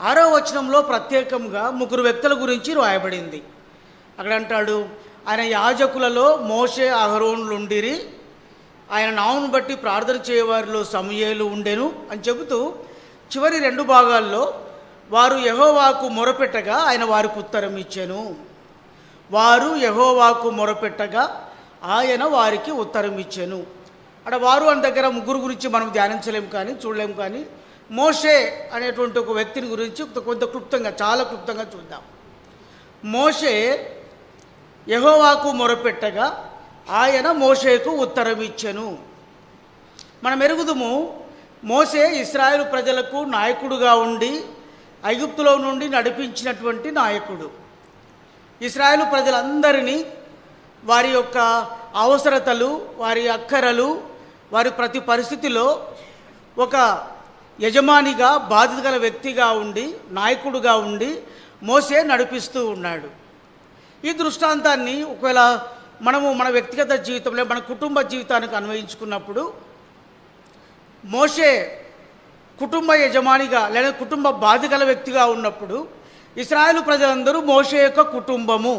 6వ వచనంలో ప్రత్యేకంగా ముగ్గురు వ్యక్తుల గురించి రాయబడింది. అక్కడ అంటాడు, ఆయన యాజకులలో మోషే అహరోనులు ఉండిరి, ఆయన నామమును బట్టి ప్రార్థన చేయవారిలో సమూయేలు ఉండెను అని చెబుతూ చివరి 2 భాగాల్లో వారు యెహోవాకు మొరపెట్టగా ఆయన వారికి ఉత్తరం ఇచ్చెను. వారు యెహోవాకు మొరపెట్టగా ఆయన వారికి ఉత్తరం ఇచ్చెను. అక్కడ వారు అని దగ్గర ముగ్గురు గురించి మనం ధ్యానించలేము కానీ చూడలేము. కానీ మోషే అనేటువంటి ఒక వ్యక్తిని గురించి కొంత క్లుప్తంగా, చాలా క్లుప్తంగా చూద్దాం. మోషే యెహోవాకు మొరపెట్టగా ఆయన మోషేకు ఉత్తరం ఇచ్చెను. మనం ఎరుగుదుము, మోషే ఇశ్రాయేలు ప్రజలకు నాయకుడుగా ఉండి ఐగుప్తులో నుండి నడిపించినటువంటి నాయకుడు. ఇశ్రాయేలు ప్రజలందరినీ వారి యొక్క అవసరతలు, వారి అక్కరలు, వారి ప్రతి పరిస్థితిలో ఒక యజమానిగా, బాధ్యత గల వ్యక్తిగా ఉండి, నాయకుడుగా ఉండి మోషే నడిపిస్తూ ఉన్నాడు. ఈ దృష్టాంతాన్ని ఒకవేళ మనము మన వ్యక్తిగత జీవితంలో, మన కుటుంబ జీవితానికి అన్వయించుకున్నప్పుడు, మోషే కుటుంబ యజమానిగా లేదా కుటుంబ బాధ్యత గల వ్యక్తిగా ఉన్నప్పుడు ఇశ్రాయేలు ప్రజలందరూ మోషే యొక్క కుటుంబము.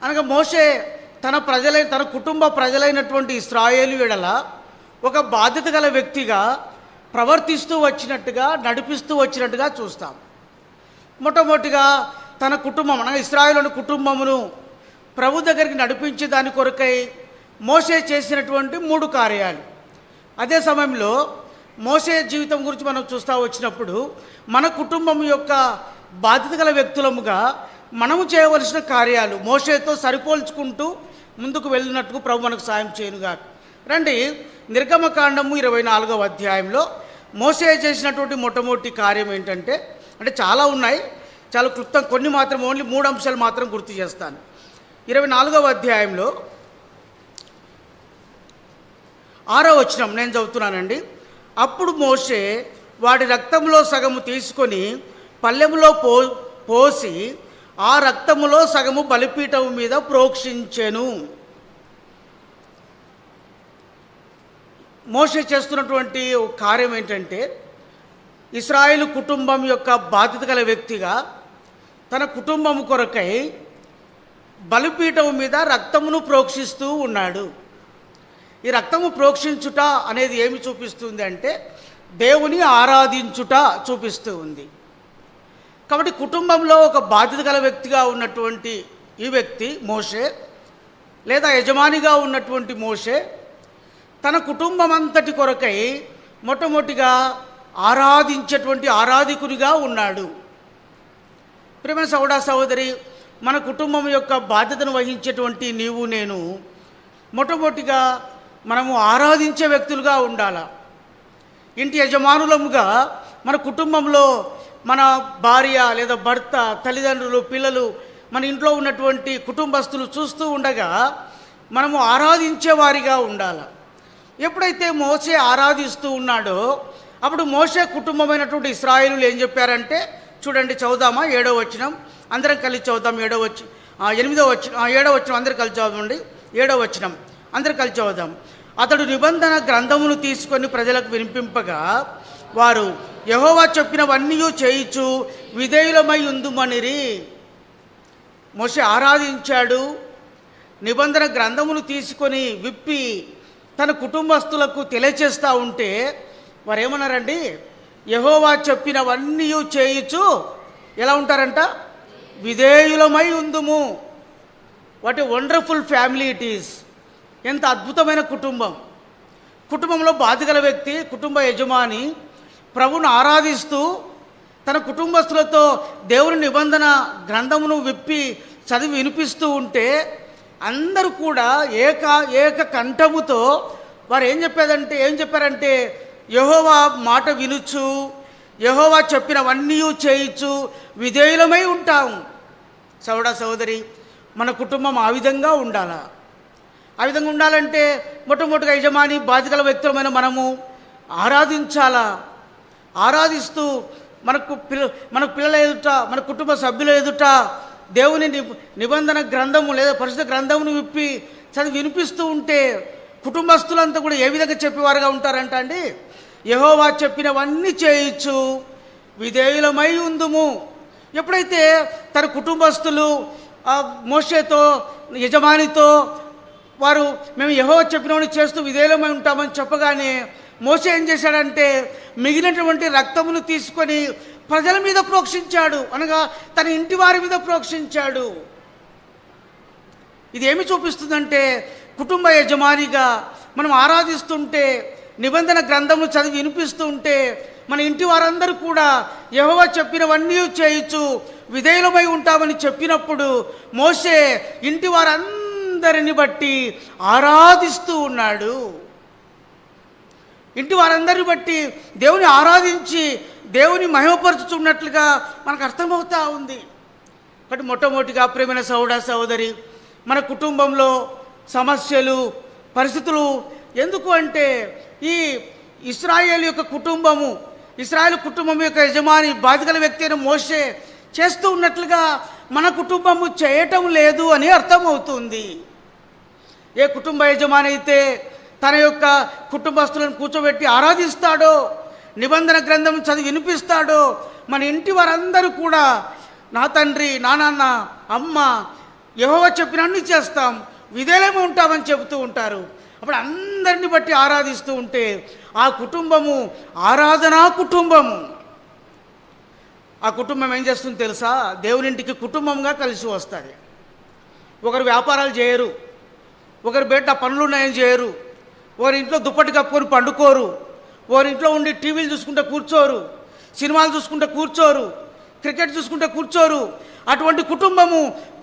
అనగా మోషే తన కుటుంబ ప్రజలైనటువంటి ఇశ్రాయేలు ఎడల ఒక బాధ్యత గల వ్యక్తిగా ప్రవర్తిస్తూ వచ్చినట్టుగా, నడిపిస్తూ వచ్చినట్టుగా చూస్తాం. మొట్టమొదటిగా తన కుటుంబం, అనగా ఇశ్రాయేలు కుటుంబమును ప్రభు దగ్గరికి నడిపించే దాని కొరకై మోషే చేసినటువంటి 3 కార్యాలు. అదే సమయంలో మోషే జీవితం గురించి మనం చూస్తూ వచ్చినప్పుడు మన కుటుంబం యొక్క బాధ్యత గల వ్యక్తులముగా మనము చేయవలసిన కార్యాలు మోషేతో సరిపోల్చుకుంటూ ముందుకు వెళ్ళినట్టుకు ప్రభు మనకు సాయం చేయనుగా. రండి, నిర్గమకాండము 24వ అధ్యాయంలో మోషే చేసినటువంటి మొట్టమొదటి కార్యం ఏంటంటే, అంటే చాలా ఉన్నాయి, చాలా క్లుప్తం, కొన్ని మాత్రం ఓన్లీ 3 అంశాలు మాత్రం గుర్తు చేస్తాను. 24వ అధ్యాయంలో 6వ వచనం నేను చదువుతున్నానండి. అప్పుడు మోషే వాడి రక్తంలో సగము తీసుకొని పల్లెములో పోసి ఆ రక్తములో సగము బలిపీఠం మీద ప్రోక్షించెను. మోషే చేస్తున్నటువంటి కార్యం ఏంటంటే, ఇశ్రాయేలు కుటుంబం యొక్క బాధ్యత గల వ్యక్తిగా తన కుటుంబం కొరకై బలిపీఠం మీద రక్తమును ప్రోక్షిస్తూ ఉన్నాడు. ఈ రక్తము ప్రోక్షించుట అనేది ఏమి చూపిస్తుంది అంటే, దేవుని ఆరాధించుట చూపిస్తూ ఉంది. కాబట్టి కుటుంబంలో ఒక బాధ్యత గల వ్యక్తిగా ఉన్నటువంటి ఈ వ్యక్తి మోషే, లేదా యజమానిగా ఉన్నటువంటి మోషే తన కుటుంబం అంతటి కొరకై మొట్టమొదటిగా ఆరాధించేటువంటి ఆరాధికునిగా ఉన్నాడు. ప్రియమైన సహోదర సహోదరి, మన కుటుంబం యొక్క బాధ్యతను వహించేటువంటి నీవు నేను మొట్టమొదటిగా మనము ఆరాధించే వ్యక్తులుగా ఉండాలి. ఇంటి యజమానులముగా మన కుటుంబంలో మన భార్య లేదా భర్త, తల్లిదండ్రులు, పిల్లలు, మన ఇంట్లో ఉన్నటువంటి కుటుంబస్తులు చూస్తూ ఉండగా మనము ఆరాధించే వారిగా ఉండాలి. ఎప్పుడైతే మోషే ఆరాధిస్తూ ఉన్నాడో అప్పుడు మోషే కుటుంబమైనటువంటి ఇశ్రాయేలులు ఏం చెప్పారంటే, చూడండి, చదువుదామా 7వ వచనం, అందరం కలిసి చదువుతాం. 8వ వచనం, 7వ వచనం అందరూ కలిసి చదవండి. 7వ వచనం అందరూ కలిసి చదువుదాం. అతడు నిబంధన గ్రంథమును తీసుకొని ప్రజలకు వినిపింపగా వారు యెహోవా చెప్పినవన్నీ చేయుచు విధేయులమై ఉందుమనిరి. మోషే ఆరాధించాడు, నిబంధన గ్రంథమును తీసుకొని విప్పి తన కుటుంబస్తులకు తెలియచేస్తూ ఉంటే వారు ఏమన్నారండి, యెహోవా చెప్పినవన్నీ చేయుచు ఎలా ఉంటారంట, విధేయులమై ఉందుము. What a wonderful family it is. ఎంత అద్భుతమైన కుటుంబం. కుటుంబంలో బాధ్యత వ్యక్తి, కుటుంబ యజమాని ప్రభువును ఆరాధిస్తూ తన కుటుంబస్తులతో దేవుని నిబంధన గ్రంథమును విప్పి చదివి వినిపిస్తూ ఉంటే అందరూ కూడా ఏక కంఠముతో వారు ఏం చెప్పారంటే యెహోవా మాట వినుచు, యెహోవా చెప్పినవన్నీ చేయించు విధేయులమై ఉంటాం. సోదర సహోదరి, మన కుటుంబం ఆ విధంగా ఉండాలా. ఆ విధంగా ఉండాలంటే మొట్టమొదటిగా యజమాని బాధ్యతల వ్యక్తులమైన మనము ఆరాధించాలా. ఆరాధిస్తూ మన పిల్లల ఎదుట, మన కుటుంబ సభ్యుల ఎదుట దేవుని నిబంధన గ్రంథము లేదా పరిశుద్ధ గ్రంథమును విప్పి చదివి వినిపిస్తూ ఉంటే కుటుంబస్తులంతా కూడా ఏ విధంగా చెప్పేవారుగా ఉంటారంట అండి, యెహోవా చెప్పినవన్నీ చేయించు విధేయులమై ఉందుము. ఎప్పుడైతే తన కుటుంబస్తులు మోషేతో, యజమానితో వారు మేము యెహోవా చెప్పినవన్నీ చేస్తూ విధేయులమై ఉంటామని చెప్పగానే మోషే ఏం చేశాడంటే మిగిలినటువంటి రక్తమును తీసుకొని ప్రజల మీద ప్రోక్షించాడు, అనగా తన ఇంటి వారి మీద ప్రోక్షించాడు. ఇది ఏమి చూపిస్తుందంటే కుటుంబ యజమానిగా మనం ఆరాధిస్తుంటే, నిబంధన గ్రంథము చదివి వినిపిస్తూ ఉంటే మన ఇంటి వారందరూ కూడా యెహోవా చెప్పినవన్నీ చేయొచ్చు విధేయులమై ఉంటామని చెప్పినప్పుడు మోషే ఇంటి వారందరిని బట్టి ఆరాధిస్తూ ఉన్నాడు. ఇంటి వారందరిని బట్టి దేవుని ఆరాధించి దేవుని మహిమపరుచుతున్నట్లుగా మనకు అర్థమవుతూ ఉంది. కాబట్టి మొట్టమొదటిగా ప్రియమైన సహోదరి, మన కుటుంబంలో సమస్యలు, పరిస్థితులు ఎందుకు అంటే ఈ ఇశ్రాయేలు యొక్క కుటుంబము, ఇశ్రాయేలు కుటుంబం యొక్క యజమాని బాధ్యతల వ్యక్తి అయిన మోషే చేస్తూ ఉన్నట్లుగా మన కుటుంబము చేయటం లేదు అని అర్థమవుతుంది. ఏ కుటుంబ యజమాని అయితే తన యొక్క కుటుంబస్తులను కూర్చోబెట్టి ఆరాధిస్తాడో, నిబంధన గ్రంథం చదివి వినిపిస్తాడో, మన ఇంటి వారందరూ కూడా నా తండ్రి, నా నాన్న, అమ్మ యెహోవా చెప్పినన్ని చేస్తాం, విధేయులమై ఉంటామని చెబుతూ ఉంటారు. అప్పుడు అందరిని బట్టి ఆరాధిస్తూ ఉంటే ఆ కుటుంబము ఆరాధనా కుటుంబము. ఆ కుటుంబం ఏం చేస్తుంది తెలుసా? దేవునింటికి కుటుంబంగా కలిసి వస్తుంది. ఒకరు వ్యాపారాలు చేయరు, ఒకరు బయట పనులు ఉన్నాయని చేయరు, ఒకరి ఇంట్లో దుప్పటి కప్పుకొని పండుకోరు, ఒకరి ఇంట్లో ఉండి టీవీలు చూసుకుంటే కూర్చోరు, సినిమాలు చూసుకుంటే కూర్చోరు, క్రికెట్ చూసుకుంటే కూర్చోరు. అటువంటి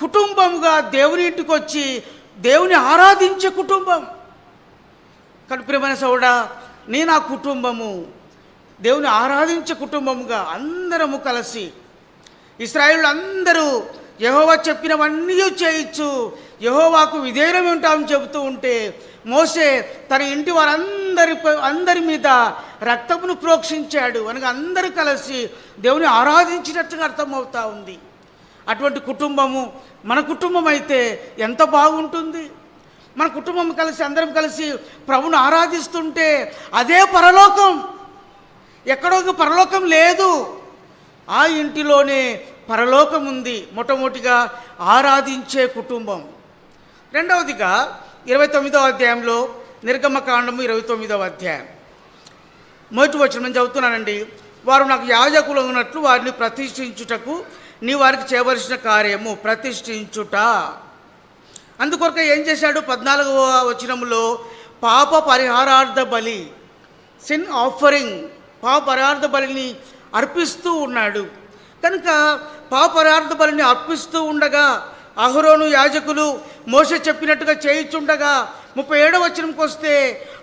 కుటుంబముగా దేవుని ఇంటికి వచ్చి దేవుని ఆరాధించే కుటుంబం. కానీ ప్రియమైన సోదరుడా, నేను ఆ కుటుంబము దేవుని ఆరాధించే కుటుంబముగా అందరము కలిసి ఇశ్రాయేలు అందరూ యెహోవా చెప్పినవన్నీ చేయొచ్చు, యెహోవాకు విధేయులమై ఉంటామని చెబుతూ ఉంటే మోషే తన ఇంటి అందరి మీద రక్తమును ప్రోక్షించాడు, అనగా అందరూ కలిసి దేవుని ఆరాధించినట్టుగా అర్థమవుతా ఉంది. అటువంటి కుటుంబము మన కుటుంబం అయితే ఎంత బాగుంటుంది. మన కుటుంబం కలిసి అందరం కలిసి ప్రభువును ఆరాధిస్తుంటే అదే పరలోకం. ఎక్కడో పరలోకం లేదు, ఆ ఇంటిలోనే పరలోకం ఉంది. మొట్టమొదటిగా ఆరాధించే కుటుంబం. రెండవదిగా 29వ అధ్యాయంలో నిర్గమకాండము 29వ అధ్యాయం మొదటి వచనం నేను చదువుతున్నానండి. వారు నాకు యాజకులు ఉన్నట్లు వారిని ప్రతిష్ఠించుటకు నీ వారికి చేయవలసిన కార్యము ప్రతిష్ఠించుట. అందుకొరక ఏం చేశాడు? 14వ వచనంలో పాప పరిహారార్థ బలి, సిన్ ఆఫరింగ్, పాప పరిహారార్థ బలిని అర్పిస్తూ ఉన్నాడు. కనుక పాప పరిహారార్థ బలిని అర్పిస్తూ ఉండగా అహరోను యాజకులు మోషే చెప్పినట్టుగా చేయించుండగా 37వ వచనంకి వస్తే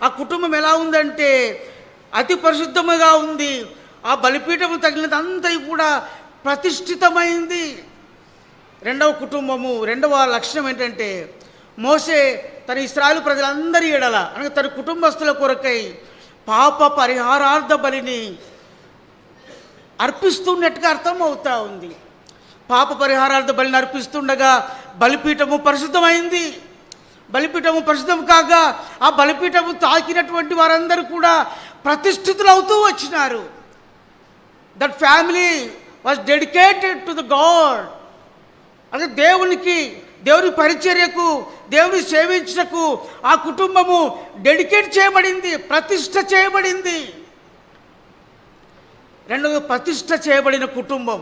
ఆ కుటుంబం ఎలా ఉందంటే అతి పరిశుద్ధముగా ఉంది. ఆ బలిపీఠము తగిలినదంతా కూడా ప్రతిష్ఠితమైంది. రెండవ లక్షణం ఏంటంటే మోషే తన ఇశ్రాయేలు ప్రజలందరి ఎడల, అనగా తన కుటుంబస్తుల కొరకై పాప పరిహారార్థ బలిని అర్పిస్తున్నట్టుగా అర్థమవుతా ఉంది. పాప పరిహారార్థ బలిని అర్పిస్తుండగా బలిపీఠము పరిశుద్ధమైంది. బలిపీఠము పరిశుద్ధం కాగా ఆ బలిపీఠము తాకినటువంటి వారందరూ కూడా ప్రతిష్ఠితులు అవుతూ వచ్చినారు. That family was dedicated to the God. అంటే దేవుని పరిచర్యకు, దేవుని సేవించటకు ఆ కుటుంబము డెడికేట్ చేయబడింది, ప్రతిష్ఠ చేయబడింది. రెండవ ప్రతిష్ఠ చేయబడిన కుటుంబం.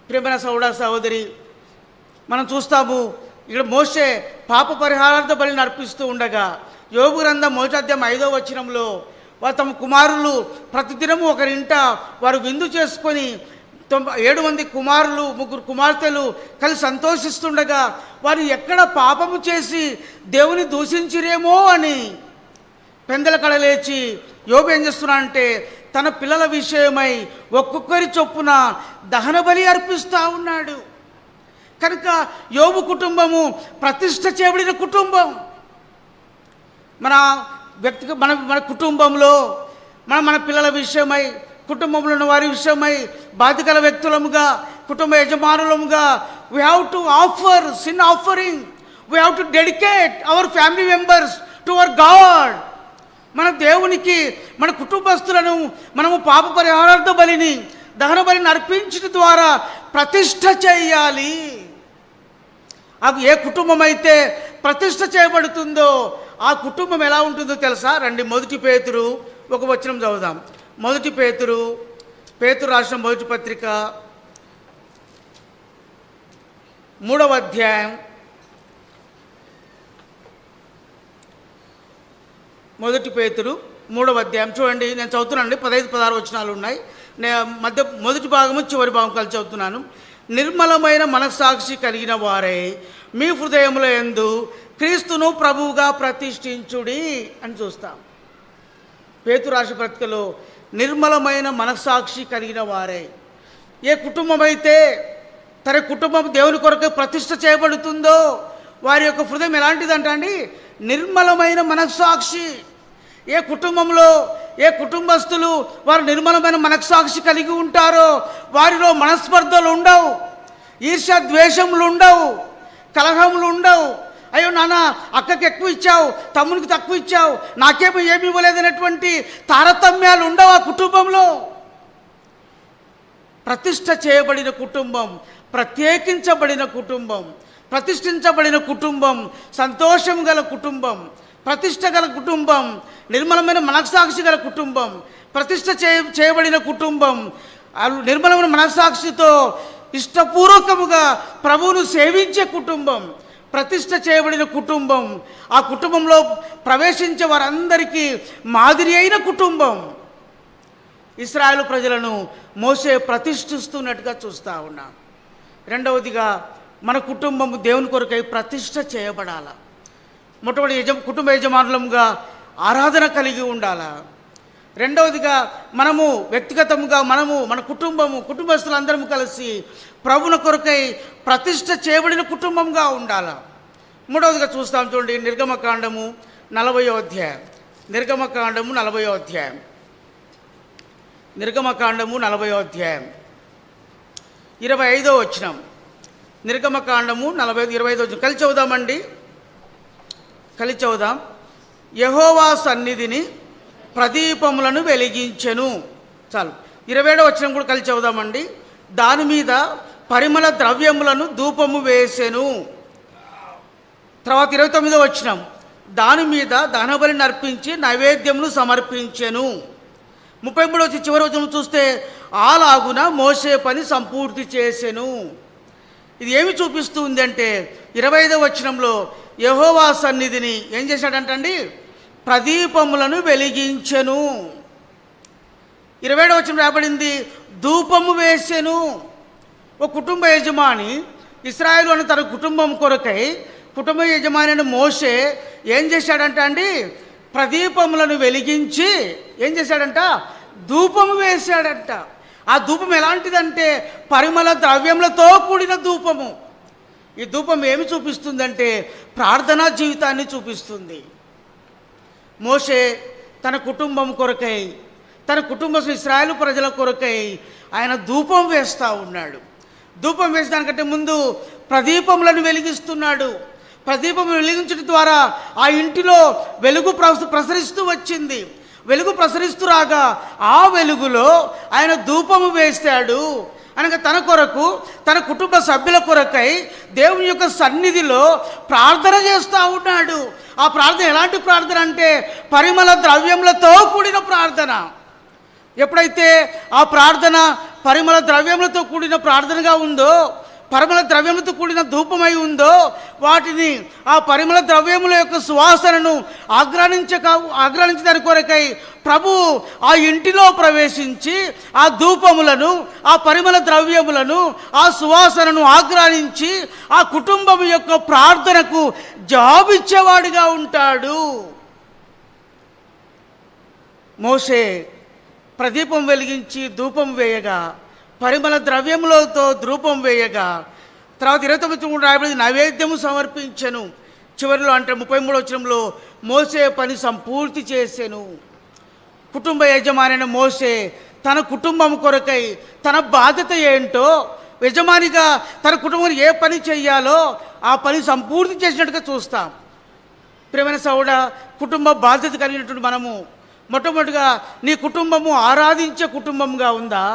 ప్రియమైన సహోదరి, మనం చూస్తాము ఇక్కడ మోషే పాప పరిహారార్థ బలిని అర్పిస్తూ ఉండగా యోబు గ్రంథం 1వ అధ్యాయం 5వ వచనంలో వారు తమ కుమారులు ప్రతిదినము ఒకరింట వారు విందు చేసుకొని 7 మంది కుమారులు 3 కుమార్తెలు కలిసి సంతోషిస్తుండగా వారు ఎక్కడ పాపము చేసి దేవుని దూషించిరేమో అని పెందల కడ లేచి యోబు ఏం చేస్తున్నాడంటే తన పిల్లల విషయమై ఒక్కొక్కరి చొప్పున దహన బలి అర్పిస్తూ ఉన్నాడు. కనుక యోబు కుటుంబము ప్రతిష్ఠ చేయబడిన కుటుంబం. మన కుటుంబంలో మన పిల్లల విషయమై, కుటుంబంలో ఉన్న వారి విషయమై బాధ్యతల వ్యక్తులముగా, కుటుంబ యజమానులముగా we have to offer sin offering, we have to dedicate our family members to our God. మన దేవునికి మన కుటుంబస్తులను మనము పాప పరిహారార్థ బలిని దహన బలిని అర్పించడం ద్వారా ప్రతిష్ఠ చేయాలి. అది ఏ కుటుంబం అయితే ప్రతిష్ఠ చేయబడుతుందో ఆ కుటుంబం ఎలా ఉంటుందో తెలుసా? రండి, 1 పేతురు ఒక వచనం చదువుదాం. 1 పేతురు రాసిన మొదటి పత్రిక 3వ అధ్యాయం 1 పేతురు 3వ అధ్యాయం చూడండి. నేను చదువుతున్నానండి, 15-16 వచనాలు ఉన్నాయి. నేను మొదటి భాగము చివరి భాగం కలిసి చదువుతున్నాను. నిర్మలమైన మనస్సాక్షి కలిగిన వారే మీ హృదయముల యందు క్రీస్తును ప్రభువుగా ప్రతిష్ఠించుడి అని చూస్తాం. పేతురు రాసిన పత్రికలో నిర్మలమైన మనస్సాక్షి కలిగిన వారే, ఏ కుటుంబం అయితే తన కుటుంబం దేవుని కొరకు ప్రతిష్ఠ చేయబడుతుందో వారి యొక్క హృదయం ఎలాంటిదంట అండి? నిర్మలమైన మనస్సాక్షి. ఏ కుటుంబంలో ఏ కుటుంబస్తులు వారు నిర్మలమైన మనస్సాక్షి కలిగి ఉంటారో వారిలో మనస్పర్ధలు ఉండవు, ఈర్ష్య ద్వేషములు ఉండవు, కలహములు ఉండవు. అయ్యో నాన్న అక్కకి ఎక్కువ ఇచ్చావు, తమ్మునికి తక్కువ ఇచ్చావు, నాకేమో ఏమి ఇవ్వలేదనేటువంటి తారతమ్యాలు ఉండవు ఆ కుటుంబంలో. ప్రతిష్ఠ చేయబడిన కుటుంబం, ప్రత్యేకించబడిన కుటుంబం, ప్రతిష్ఠించబడిన కుటుంబం, సంతోషం గల కుటుంబం, ప్రతిష్ఠ గల కుటుంబం, నిర్మలమైన మనస్సాక్షి గల కుటుంబం, ప్రతిష్ఠ చేయబడిన కుటుంబం, నిర్మలమైన మనస్సాక్షితో ఇష్టపూర్వకముగా ప్రభువును సేవించే కుటుంబం, ప్రతిష్ఠ చేయబడిన కుటుంబం, ఆ కుటుంబంలో ప్రవేశించే వారందరికీ మాదిరి అయిన కుటుంబం. ఇశ్రాయేలు ప్రజలను మోసే ప్రతిష్ఠిస్తున్నట్టుగా చూస్తూ ఉన్నాం. రెండవదిగా మన కుటుంబం దేవుని కొరకై ప్రతిష్ఠ చేయబడాల. మొట్టమొదటి కుటుంబ యజమానులంగా ఆరాధన కలిగి ఉండాలా. రెండవదిగా మనము వ్యక్తిగతంగా మన కుటుంబస్తులందరము కలిసి ప్రభువుని కొరకై ప్రతిష్ఠ చేయబడిన కుటుంబంగా ఉండాలా. మూడవదిగా చూస్తాం చూడండి, నిర్గమకాండము 40వ అధ్యాయం. నిర్గమకాండము 40వ అధ్యాయం 25వ వచనం. నిర్గమకాండము 25వ వచనం కలిసి చదువుదామండి, కలిసి చదువుదాం. యెహోవా సన్నిధిని ప్రదీపములను వెలిగించెను. చాలు. 27వ వచనం కూడా కలిసి చదువుదామండి. దాని మీద పరిమళ ద్రవ్యములను ధూపము వేసెను. తర్వాత 29వ వచనం, దాని మీద దహనబలిని అర్పించి నైవేద్యమును సమర్పించెను. 33వ చివరి వచనం చూస్తే అలాగున మోసే పని సంపూర్తి చేసెను. ఇది ఏమి చూపిస్తుంది అంటే 25వ వచనంలో యెహోవా సన్నిధిని ఏం చేశాడంటండి? ప్రదీపములను వెలిగించెను. 27వ వచనం రాబడింది ధూపము వేసెను. ఒక కుటుంబ యజమాని ఇశ్రాయేలు అని తన కుటుంబం కొరకై కుటుంబ యజమాని అయిన మోషే ఏం చేశాడంట అండి? ప్రదీపములను వెలిగించి ఏం చేశాడంట? ధూపము వేశాడంట. ఆ ధూపం ఎలాంటిదంటే పరిమళ ద్రవ్యములతో కూడిన ధూపము. ఈ ధూపం ఏమి చూపిస్తుందంటే ప్రార్థనా జీవితాన్ని చూపిస్తుంది. మోషే తన కుటుంబం కొరకై, తన కుటుంబ ఇశ్రాయేలు ప్రజల కొరకై ఆయన ధూపం వేస్తూ ఉన్నాడు. ధూపం వేసడానికంటే ముందు ప్రదీపములను వెలిగిస్తున్నాడు. ప్రదీపం వెలిగించడం ద్వారా ఆ ఇంటిలో వెలుగు ప్రసరిస్తూ వచ్చింది. వెలుగు ప్రసరిస్తూ రాగా ఆ వెలుగులో ఆయన ధూపము వేస్తాడు. అనగా తన కొరకు, తన కుటుంబ సభ్యుల కొరకై దేవుని యొక్క సన్నిధిలో ప్రార్థన చేస్తూ ఉన్నాడు. ఆ ప్రార్థన ఎలాంటి ప్రార్థన అంటే పరిమళ ద్రవ్యములతో కూడిన ప్రార్థన. ఎప్పుడైతే ఆ ప్రార్థన పరిమళ ద్రవ్యములతో కూడిన ప్రార్థనగా ఉందో, పరిమళ ద్రవ్యములతో కూడిన ధూపమై ఉందో, వాటిని ఆ పరిమళ ద్రవ్యముల యొక్క సువాసనను ఆగ్రహించదాని కొరకై ప్రభు ఆ ఇంటిలో ప్రవేశించి ఆ ధూపములను, ఆ పరిమళ ద్రవ్యములను, ఆ సువాసనను ఆగ్రహించి ఆ కుటుంబం యొక్క ప్రార్థనకు జవాబిచ్చేవాడిగా ఉంటాడు. మోషే ప్రదీపం వెలిగించి ధూపం వేయగా, పరిమళ ద్రవ్యములతో ధూపం వేయగా, తర్వాత 29 రాయబడింది నైవేద్యము సమర్పించెను. చివరిలో అంటే 33వ వచనంలో మోసే పని సంపూర్తి చేసెను. కుటుంబ యజమాని మోసే తన కుటుంబం కొరకై తన బాధ్యత ఏంటో, యజమానిగా తన కుటుంబం ఏ పని చెయ్యాలో ఆ పని సంపూర్తి చేసినట్టుగా చూస్తాం. ప్రియమైన సౌడ, కుటుంబ బాధ్యత కలిగినటువంటి మనము మొట్టమొదటిగా నీ కుటుంబము ఆరాధించే కుటుంబంగా ఉందా?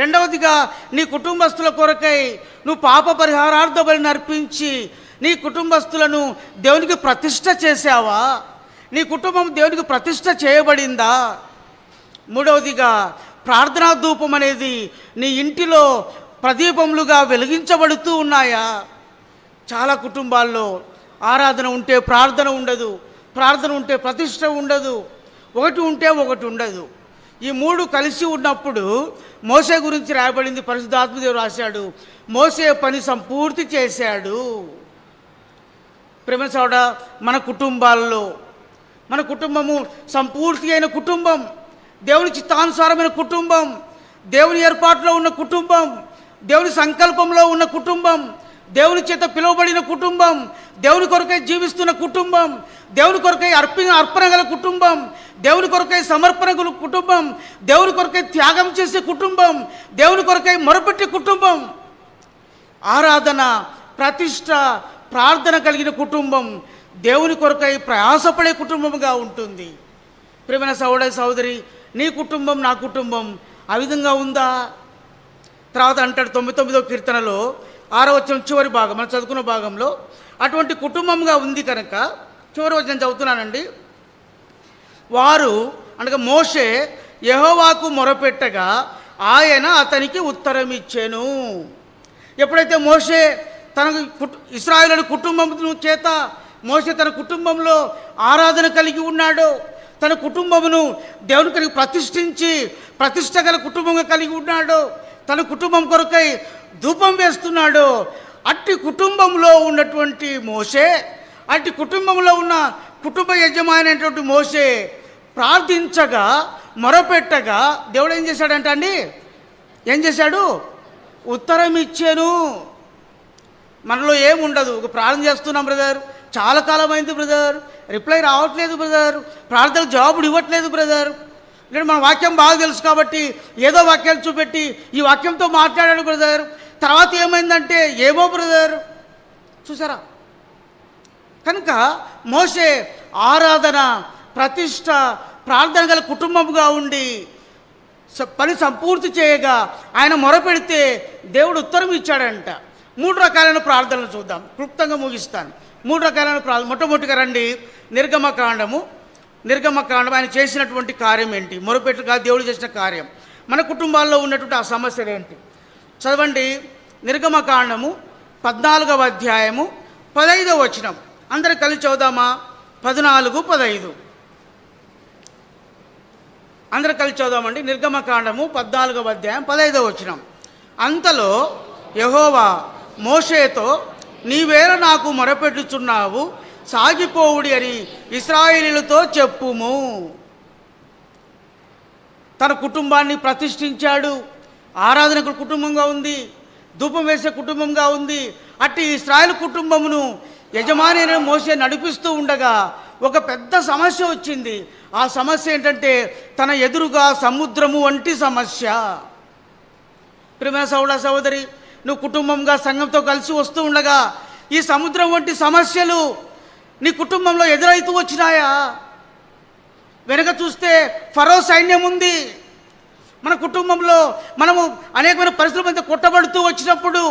రెండవదిగా నీ కుటుంబస్తుల కొరకై నువ్వు పాప పరిహారార్థ బలిని అర్పించి నీ కుటుంబస్తులను దేవునికి ప్రతిష్ఠ చేశావా? నీ కుటుంబం దేవునికి ప్రతిష్ఠ చేయబడిందా? మూడవదిగా ప్రార్థనా ధూపం అనేది నీ ఇంటిలో ప్రదీపములుగా వెలిగించబడుతూ ఉన్నాయా? చాలా కుటుంబాల్లో ఆరాధన ఉంటే ప్రార్థన ఉండదు, ప్రార్థన ఉంటే ప్రతిష్ఠ ఉండదు, ఒకటి ఉంటే ఒకటి ఉండదు. ఈ మూడు కలిసి ఉన్నప్పుడు మోసే గురించి రాయబడింది. పరిశుద్ధాత్మదేవుడు రాశాడు, మోసే పని సంపూర్తి చేశాడు. ప్రేమ సోడ, మన కుటుంబాల్లో మన కుటుంబము సంపూర్తి అయిన కుటుంబం, దేవుని చిత్తానుసారమైన కుటుంబం, దేవుని ఏర్పాటులో ఉన్న కుటుంబం, దేవుని సంకల్పంలో ఉన్న కుటుంబం, దేవుని చేత పిలువబడిన కుటుంబం, దేవుని కొరకై జీవిస్తున్న కుటుంబం, దేవుని కొరకై అర్పణ గల కుటుంబం, దేవుని కొరకై సమర్పణ గల కుటుంబం, దేవుని కొరకై త్యాగం చేసే కుటుంబం, దేవుని కొరకై మొరపెట్టే కుటుంబం, ఆరాధన, ప్రతిష్ట, ప్రార్థన కలిగిన కుటుంబం, దేవుని కొరకై ప్రయాసపడే కుటుంబంగా ఉంటుంది. ప్రియమైన సహోదరి, నీ కుటుంబం నా కుటుంబం ఆ విధంగా ఉందా? తర్వాత అంటాడు 99వ కీర్తనలో 6వ వచనం చివరి భాగం, మనం చదువుకున్న భాగంలో అటువంటి కుటుంబంగా ఉంది కనుక చివరి వచనం చదువుతున్నానండి. వారు అనగా మోషే యెహోవాకు మొరపెట్టగా ఆయన అతనికి ఉత్తరం ఇచ్చెను. ఎప్పుడైతే మోషే తన ఇశ్రాయేలు కుటుంబం చేత మోషే తన కుటుంబంలో ఆరాధన కలిగి ఉన్నాడో, తన కుటుంబమును దేవుని కలిగి ప్రతిష్ఠించి ప్రతిష్ట గల కుటుంబంగా కలిగి ఉన్నాడో, తన కుటుంబం కొరకై ధూపం వేస్తున్నాడో, అట్టి కుటుంబంలో ఉన్నటువంటి మోషే, అట్టి కుటుంబంలో ఉన్న కుటుంబ యజమాని అయినటువంటి మోషే ప్రార్థించగా మొరపెట్టగా దేవుడు ఏం చేశాడంట అండి? ఏం చేశాడు? ఉత్తరం ఇచ్చాను. మనలో ఏముండదు, ఒక ప్రార్థన చేస్తున్నాం బ్రదర్, చాలా కాలం అయింది బ్రదర్, రిప్లై రావట్లేదు బ్రదర్, ప్రార్థనకు జవాబులు ఇవ్వట్లేదు బ్రదర్, లేదు మన వాక్యం బాగా తెలుసు కాబట్టి ఏదో వాక్యాలు చూపెట్టి ఈ వాక్యంతో మాట్లాడాడు బ్రదర్, తర్వాత ఏమైందంటే ఏమో బ్రదర్. చూసారా? కనుక మోషే ఆరాధన, ప్రతిష్ట, ప్రార్థన గల కుటుంబంగా ఉండి పని సంపూర్తి చేయగా ఆయన మొరపెడితే దేవుడు ఉత్తరం ఇచ్చాడంట. 3 రకాలైన ప్రార్థనలు చూద్దాం, క్లుప్తంగా ముగిస్తాను. 3 రకాలైన ప్రార్థన. మొట్టమొదటిగా రండి, నిర్గమకాండం. ఆయన చేసినటువంటి కార్యం ఏంటి? మొరపెట్టుగా దేవుడు చేసిన కార్యం, మన కుటుంబాల్లో ఉన్నటువంటి ఆ సమస్యలు ఏంటి? చదవండి. నిర్గమకాండము 14వ అధ్యాయము 15వ వచనం. అందరూ కలిసి చదువుదామా? 14, 15 అందరూ కలిసి చదువుదామండి. నిర్గమకాండము 14వ అధ్యాయం 15వ వచనం. అంతలో యెహోవా మోషేతో, నీవేళ నాకు మొరపెట్టుచున్నావు, సాగిపోవుడి అని ఇశ్రాయేలీయులతో చెప్పుము. తన కుటుంబాన్ని ప్రతిష్ఠించాడు. ఆరాధనకు కుటుంబంగా ఉంది, ధూపం వేసే కుటుంబంగా ఉంది. అట్టి ఇశ్రాయేలు కుటుంబమును యజమాని అయిన మోషే నడిపిస్తూ ఉండగా ఒక పెద్ద సమస్య వచ్చింది. ఆ సమస్య ఏంటంటే తన ఎదురుగా సముద్రము వంటి సమస్య. ప్రియమైన సహోదరి, నువ్వు కుటుంబంగా సంఘంతో కలిసి వస్తూ ఉండగా ఈ సముద్రం వంటి సమస్యలు నీ కుటుంబంలో ఎదురైతూ వచ్చినాయా? వెనక చూస్తే ఫరో సైన్యం ఉంది. మన కుటుంబంలో మనము అనేకమైన పరిస్థితుల మధ్య కొట్టబడుతూ వచ్చినప్పుడు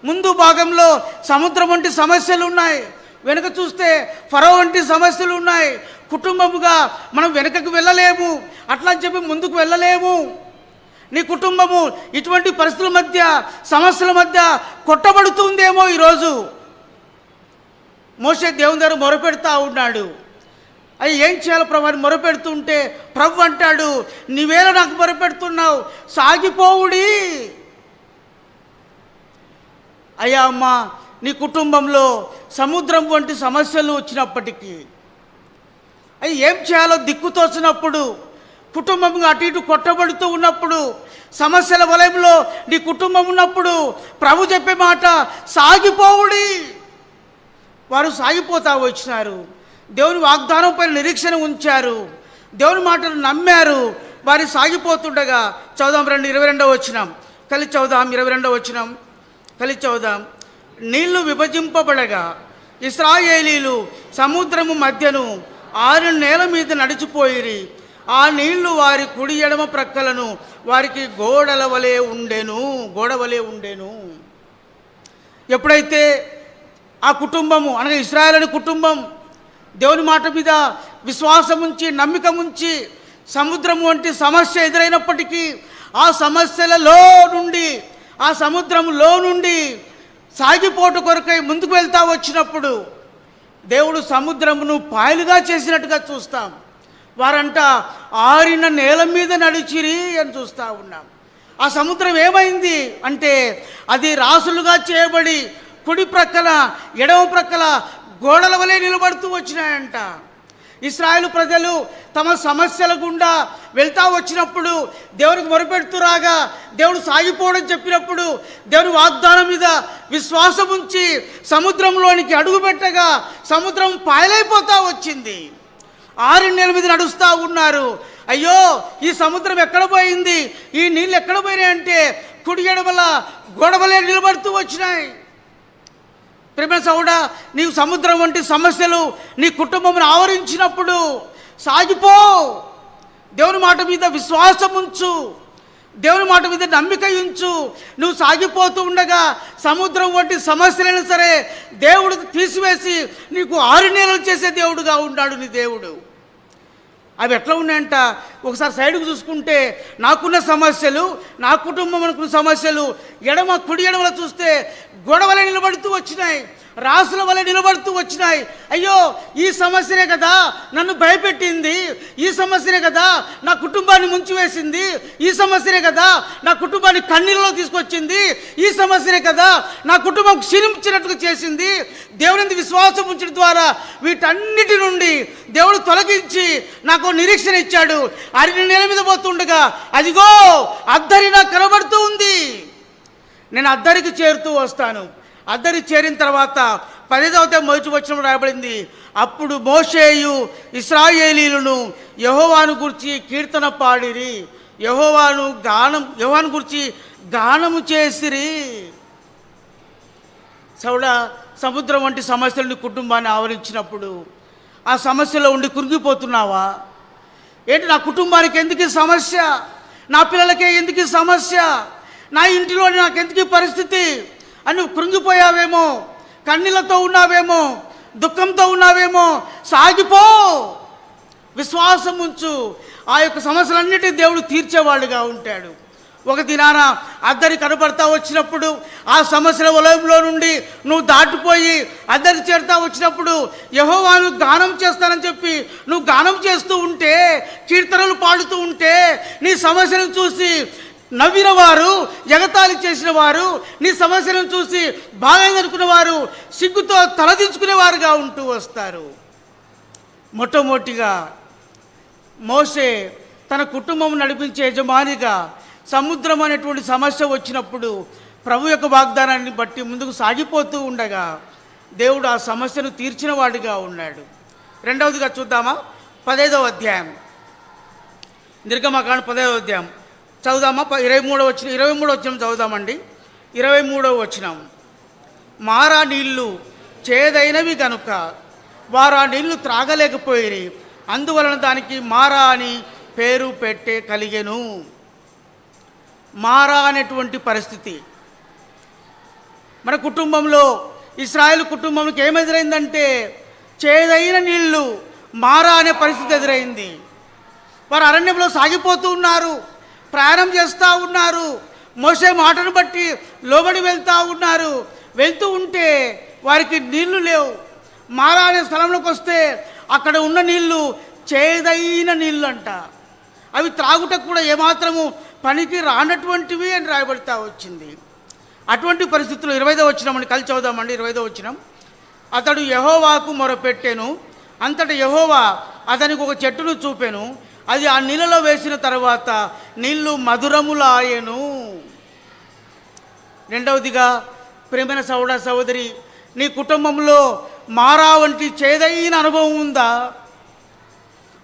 ముందు భాగంలో సముద్రం వంటి సమస్యలు ఉన్నాయి, వెనక చూస్తే ఫరో వంటి సమస్యలు ఉన్నాయి. కుటుంబముగా మనం వెనకకు వెళ్ళలేము, అట్లా అని చెప్పి ముందుకు వెళ్ళలేము. నీ కుటుంబము ఇటువంటి పరిస్థితుల మధ్య, సమస్యల మధ్య కొట్టబడుతుందేమో. ఈరోజు మోషే దేవుని దగ్గర మొరపెడతా ఉన్నాడు. అవి ఏం చేయాలి ప్రభు అని మొరపెడుతుంటే ప్రభు అంటాడు, నీవేళ నాకు మొరపెడుతున్నావు, సాగిపోవుడి. అయ్యా అమ్మ, నీ కుటుంబంలో సముద్రం వంటి సమస్యలు వచ్చినప్పటికీ అవి ఏం చేయాలో దిక్కుతోచినప్పుడు, కుటుంబంగా అటు ఇటు కొట్టబడుతూ ఉన్నప్పుడు, సమస్యల వలయంలో నీ కుటుంబం ఉన్నప్పుడు ప్రభు చెప్పే మాట సాగిపోవుడి. వారు సాగిపోతా వచ్చినారు. దేవుని వాగ్దానం పైన నిరీక్షణ ఉంచారు, దేవుని మాటలు నమ్మారు. వారి సాగిపోతుండగా చదుదాం రండి. 22వ వచనం కలిసి చదుదాం. 22వ వచనం కలిసి చదుదాం. నీళ్లు విభజింపబడగా ఇశ్రాయేలీలు సముద్రము మధ్యను 6 నేల మీద నడిచిపోయిరి. ఆ నీళ్లు వారి కుడి ఎడమ ప్రక్కలను వారికి గోడ వలె ఉండెను. ఎప్పుడైతే ఆ కుటుంబము అనగా ఇశ్రాయేలు కుటుంబం దేవుని మాట మీద విశ్వాసం ఉంచి నమ్మిక ఉంచి సముద్రం వంటి సమస్య ఎదురైనప్పటికీ ఆ సమస్యలలో నుండి ఆ సముద్రంలో నుండి సాగిపోటు కొరకై ముందుకు వెళ్తా వచ్చినప్పుడు దేవుడు సముద్రమును పాయలుగా చేసినట్టుగా చూస్తాం. వారంట ఆరిన నేల మీద నడిచిరి అని చూస్తూ ఉన్నాం. ఆ సముద్రం ఏమైంది అంటే అది రాసులుగా చేయబడి కుడి ప్రక్కల ఎడమ ప్రక్కల గోడల వలె నిలబడుతూ వచ్చినాయంట. ఇశ్రాయేలు ప్రజలు తమ సమస్యల గుండా వెళ్తా వచ్చినప్పుడు దేవునికి మొరపెడుతూ రాగా దేవుడు సాగిపోవడం చెప్పినప్పుడు దేవుని వాగ్దానం మీద విశ్వాసం ఉంచి సముద్రంలోనికి అడుగు పెట్టగా సముద్రం పాయలైపోతా వచ్చింది. 6 నెలల మీద నడుస్తూ ఉన్నారు. అయ్యో ఈ సముద్రం ఎక్కడ పోయింది, ఈ నీళ్ళు ఎక్కడ పోయినాయి అంటే కుడి ఎడమల గొడవలే నిలబడుతూ వచ్చినాయి. ప్రేమ సౌడా, నీవు సముద్రం వంటి సమస్యలు నీ కుటుంబమును ఆవరించినప్పుడు సాగిపో. దేవుని మాట మీద విశ్వాసం ఉంచు, దేవుని మాట మీద నమ్మిక ఉంచు. నువ్వు సాగిపోతూ ఉండగా సముద్రం వంటి సమస్యలైనా సరే దేవుడు తీసివేసి నీకు 6 నెలలు చేసే దేవుడుగా ఉన్నాడు నీ దేవుడు. అవి ఎట్లా ఉన్నాయంట, ఒకసారి సైడ్కు చూసుకుంటే నాకున్న సమస్యలు, నా కుటుంబం అనుకున్న సమస్యలు కుడి ఎడమల చూస్తే గొడవలే నిలబడుతూ వచ్చినాయి, రాసుల వల్ల నిలబడుతూ వచ్చినాయి. అయ్యో ఈ సమస్యనే కదా నన్ను భయపెట్టింది, ఈ సమస్యనే కదా నా కుటుంబాన్ని ముంచివేసింది, ఈ సమస్యనే కదా నా కుటుంబాన్ని కన్నీళ్ళలో తీసుకొచ్చింది, ఈ సమస్యనే కదా నా కుటుంబం క్షీణించినట్టుగా చేసింది. దేవుని విశ్వాసం ఉంచడం ద్వారా వీటన్నిటి నుండి దేవుడు తొలగించి నాకు నిరీక్షణ ఇచ్చాడు. 6 నెలల మీద పోతుండగా అదిగో అద్దరి నాకు కనబడుతూ ఉంది, నేను అద్దరికి చేరుతూ వస్తాను. అద్దరి చేరిన తర్వాత 10వ మొదటి వచనం రాయబడింది, అప్పుడు మోషేయు ఇశ్రాయేలీయులను యెహోవాను గురించి కీర్తన పాడిరి, యెహోవాను గురించి గానము చేసిరి. సౌడా, సముద్రం వంటి సమస్యలను కుటుంబాన్ని ఆవరించినప్పుడు ఆ సమస్యలో ఉండి కృంగిపోతున్నావా? ఏంటి నా కుటుంబానికి ఎందుకు సమస్య, నా పిల్లలకే ఎందుకు సమస్య, నా ఇంటిలో నాకు ఎందుకు పరిస్థితి అని నువ్వు కృంగిపోయావేమో, కన్నీళ్లతో ఉన్నావేమో, దుఃఖంతో ఉన్నావేమో. సాగిపో, విశ్వాసం ఉంచు. ఆ యొక్క సమస్యలన్నిటి దేవుడు తీర్చేవాడుగా ఉంటాడు. ఒక దినాన అద్దరి కనబడతా వచ్చినప్పుడు ఆ సమస్యల వలయంలో నుండి నువ్వు దాటిపోయి అద్దరి చేరుతా వచ్చినప్పుడు యెహోవాను గానం చేస్తానని చెప్పి నువ్వు గానం చేస్తూ ఉంటే, కీర్తనలు పాడుతూ ఉంటే నీ సమస్యను చూసి నవ్విన వారు, ఎగతాళి చేసిన వారు, నీ సమస్యలను చూసి బాగైందనుకున్న వారు సిగ్గుతో తలదించుకునేవారుగా ఉంటూ వస్తారు. మొట్టమొదటిగా మోషే తన కుటుంబం నడిపించే యజమానిగా సముద్రం అనేటువంటి సమస్య వచ్చినప్పుడు ప్రభు యొక్క వాగ్దానాన్ని బట్టి ముందుకు సాగిపోతూ ఉండగా దేవుడు ఆ సమస్యను తీర్చిన వాడిగా ఉన్నాడు. రెండవదిగా చూద్దామా, 15వ అధ్యాయం, నిర్గమకాండ 15వ అధ్యాయం చదువుదామా. 23వ వచనం చదువుదామండి. 23వ వచనం, మారా నీళ్లు చేదైనవి గనుక వారు ఆ నీళ్లు త్రాగలేకపోయిరి, అందువలన దానికి మారా అని పేరు పెట్టే కలిగెను. మారా అనేటువంటి పరిస్థితి మన కుటుంబంలో, ఇశ్రాయేలు కుటుంబంకి ఏమెదురైందంటే చేదైన నీళ్లు, మారా అనే పరిస్థితి ఎదురైంది. వారు అరణ్యంలో సాగిపోతూ ఉన్నారు, ప్రయాణం చేస్తూ ఉన్నారు, మోసే మాటను బట్టి లోబడి వెళ్తూ ఉన్నారు. వెళ్తూ ఉంటే వారికి నీళ్లు లేవు. మారా అనే స్థలంలోకి వస్తే అక్కడ ఉన్న నీళ్లు చేదైన నీళ్ళు అంట. అవి త్రాగుటకు కూడా ఏమాత్రము పనికి రానటువంటివి అని రాయబడతా వచ్చింది. అటువంటి పరిస్థితుల్లో 25వ వచనం అని కలిసి చదువుదామండి. 25వ వచనం, అతడు యెహోవాకు మొరపెట్టెను, అంతటా యెహోవా అతనికి ఒక చెట్టును చూపెను, అది ఆ నీళ్ళలో వేసిన తర్వాత నీళ్లు మధురములాయెను. రెండవదిగా ప్రేమైన సహోదరి, నీ కుటుంబంలో మారా వంటి చేదైన అనుభవం ఉందా?